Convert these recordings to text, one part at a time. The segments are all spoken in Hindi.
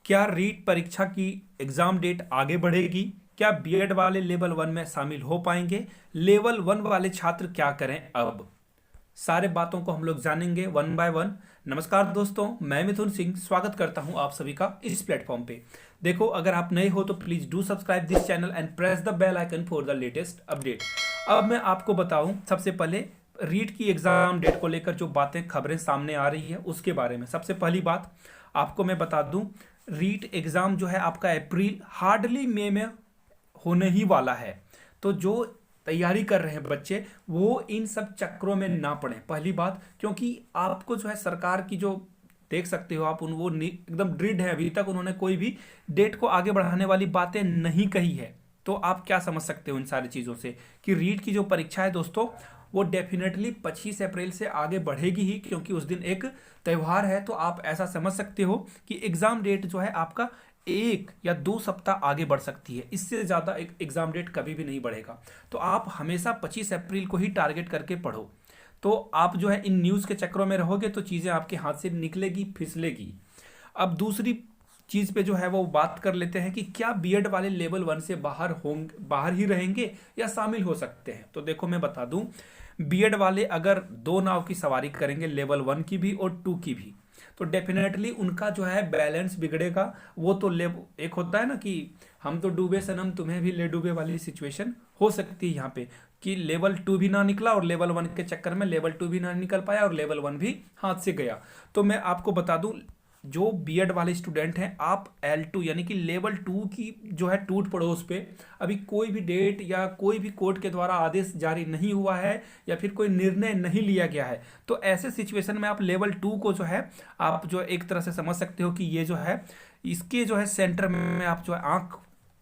क्या रीट परीक्षा की एग्जाम डेट आगे बढ़ेगी? क्या बीएड वाले लेवल 1 में शामिल हो पाएंगे? लेवल 1 वाले छात्र क्या करें अब? सारे बातों को हम लोग जानेंगे वन बाय वन। नमस्कार दोस्तों, मैं मिथुन सिंह स्वागत करता हूं आप सभी का इस प्लेटफॉर्म पे। देखो, अगर आप नए हो तो please do subscribe this channel and press the bell icon for the latest update. अब मैं आपको बताऊं सबसे पहले रीट की एग्जाम डेट को लेकर जो बातें खबरें सामने आ रही है उसके बारे में। सबसे पहली बात आपको मैं बता दूं, रीट एग्जाम जो है आपका अप्रैल हार्डली मई में होने ही वाला है। तो जो तैयारी कर रहे हैं बच्चे वो इन सब चक्रों में ना पड़े, पहली बात। क्योंकि आपको जो है सरकार की जो देख सकते हो आप, उन वो एकदम दृढ़ है, अभी तक उन्होंने कोई भी डेट को आगे बढ़ाने वाली बातें नहीं कही है। तो आप क्या समझ सकते हो इन सारी चीज़ों से कि रीट की जो परीक्षा है दोस्तों वो डेफिनेटली 25 अप्रैल से आगे बढ़ेगी ही, क्योंकि उस दिन एक त्यौहार है। तो आप ऐसा समझ सकते हो कि एग्जाम डेट जो है आपका 1 या 2 सप्ताह आगे बढ़ सकती है। इससे ज़्यादा एक एग्जाम डेट कभी भी नहीं बढ़ेगा। तो आप हमेशा 25 अप्रैल को ही टारगेट करके पढ़ो। तो आप जो है इन न्यूज़ के चक्रों में रहोगे तो चीज़ें आपके हाथ से निकलेगी, फिसलेगी। अब दूसरी चीज़ पे जो है वो बात कर लेते हैं कि क्या बीएड वाले लेवल 1 से बाहर ही रहेंगे या शामिल हो सकते हैं। तो देखो मैं बता दूं, बीएड वाले अगर दो नाव की सवारी करेंगे, लेवल 1 की भी और 2 की भी, तो डेफिनेटली उनका जो है बैलेंस बिगड़ेगा। वो तो ले एक होता है ना कि हम तो डूबे सनम तुम्हें भी ले डूबे वाली सिचुएशन हो सकती है यहाँ पे, कि लेवल 2 भी ना निकला और लेवल 1 के चक्कर में लेवल 2 भी ना निकल पाया और लेवल 1 भी हाथ से गया। तो मैं आपको बता दूं, जो बीएड वाले स्टूडेंट हैं आप L2 यानी कि लेवल 2 की जो है टूट पड़ोस पे अभी कोई भी डेट या कोई भी कोर्ट के द्वारा आदेश जारी नहीं हुआ है या फिर कोई निर्णय नहीं लिया गया है। तो ऐसे सिचुएशन में आप लेवल 2 को जो है आप जो एक तरह से समझ सकते हो कि ये जो है इसके जो है सेंटर में आप जो है आंख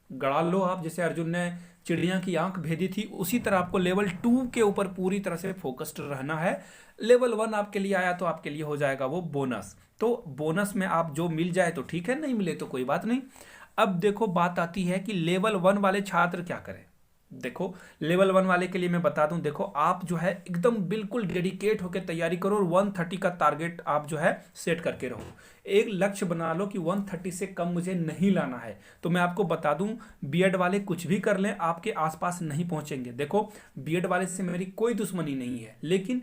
गड़ा लो। आप जैसे अर्जुन ने चिड़िया की आंख भेदी थी, उसी तरह आपको लेवल 2 के ऊपर पूरी तरह से फोकस्ड रहना है। लेवल 1 आपके लिए आया तो आपके लिए हो जाएगा वो बोनस। तो बोनस में आप जो मिल जाए तो ठीक है, नहीं मिले तो कोई बात नहीं। अब देखो बात आती है कि लेवल 1 वाले छात्र क्या करें। देखो लेवल 1 वाले के लिए मैं बता दूं, देखो आप जो है एकदम बिल्कुल डेडिकेट होकर तैयारी करो और 130 का टारगेट आप जो है सेट करके रहो। एक लक्ष्य बना लो कि 130 से कम मुझे नहीं लाना है। तो मैं आपको बता दूं, बीएड वाले कुछ भी कर लें आपके आसपास नहीं पहुंचेंगे। देखो बीएड वाले से मेरी कोई दुश्मनी नहीं है, लेकिन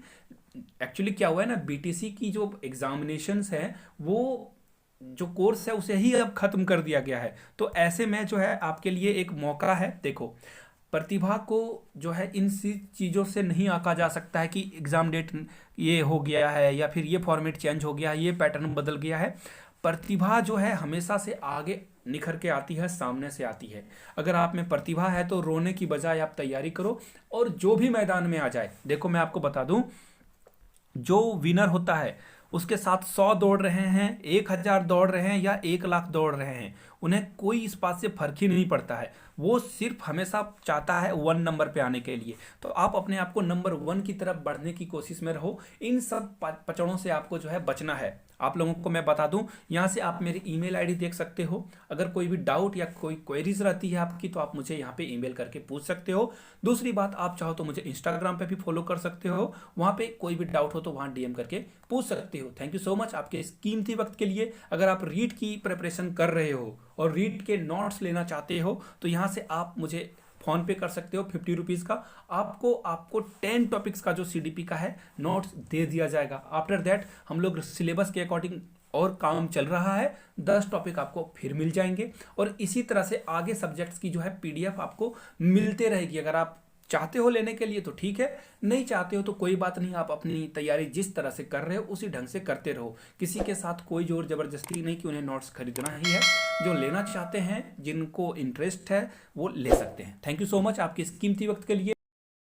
एक्चुअली क्या हुआ है ना, बीटीसी की जो एग्जामिनेशंस है वो जो कोर्स है उसे ही अब खत्म कर दिया गया है। तो ऐसे में जो है आपके लिए एक मौका है। देखो प्रतिभा को जो है इन सी चीज़ों से नहीं आंका जा सकता है कि एग्ज़ाम डेट ये हो गया है या फिर ये फॉर्मेट चेंज हो गया है, ये पैटर्न बदल गया है। प्रतिभा जो है हमेशा से आगे निखर के आती है, सामने से आती है। अगर आप में प्रतिभा है तो रोने की बजाय आप तैयारी करो और जो भी मैदान में आ जाए। देखो मैं आपको बता दूं, जो विनर होता है उसके साथ 100 दौड़ रहे हैं, 1000 दौड़ रहे हैं या 1 लाख दौड़ रहे हैं, उन्हें कोई इस बात से फर्क ही नहीं पड़ता है। वो सिर्फ हमेशा चाहता है 1 नंबर पे आने के लिए। तो आप अपने आप को नंबर 1 की तरफ बढ़ने की कोशिश में रहो। इन सब पचड़ों से आपको जो है बचना है। आप लोगों को मैं बता दूं, यहाँ से आप मेरी ईमेल आईडी देख सकते हो। अगर कोई भी डाउट या कोई क्वेरीज रहती है आपकी तो आप मुझे यहाँ पे ईमेल करके पूछ सकते हो। दूसरी बात, आप चाहो तो मुझे इंस्टाग्राम पे भी फॉलो कर सकते हो, वहाँ पे कोई भी डाउट हो तो वहाँ डीएम करके पूछ सकते हो। थैंक यू सो मच आपके इस कीमती वक्त के लिए। अगर आप रीट की प्रिपरेशन कर रहे हो और रीट के नोट्स लेना चाहते हो तो यहाँ से आप मुझे फोन पे कर सकते हो 50 रुपीज़ का। आपको 10 टॉपिक्स का जो सीडीपी का है नोट्स दे दिया जाएगा। आफ्टर दैट हम लोग सिलेबस के अकॉर्डिंग और काम चल रहा है, 10 टॉपिक आपको फिर मिल जाएंगे और इसी तरह से आगे सब्जेक्ट्स की जो है पीडीएफ आपको मिलते रहेगी। अगर आप चाहते हो लेने के लिए तो ठीक है, नहीं चाहते हो तो कोई बात नहीं। आप अपनी तैयारी जिस तरह से कर रहे हो उसी ढंग से करते रहो। किसी के साथ कोई जोर जबरदस्ती नहीं कि उन्हें नोट्स खरीदना ही है। जो लेना चाहते हैं, जिनको इंटरेस्ट है वो ले सकते हैं। थैंक यू सो मच आपके इस कीमती वक्त के लिए।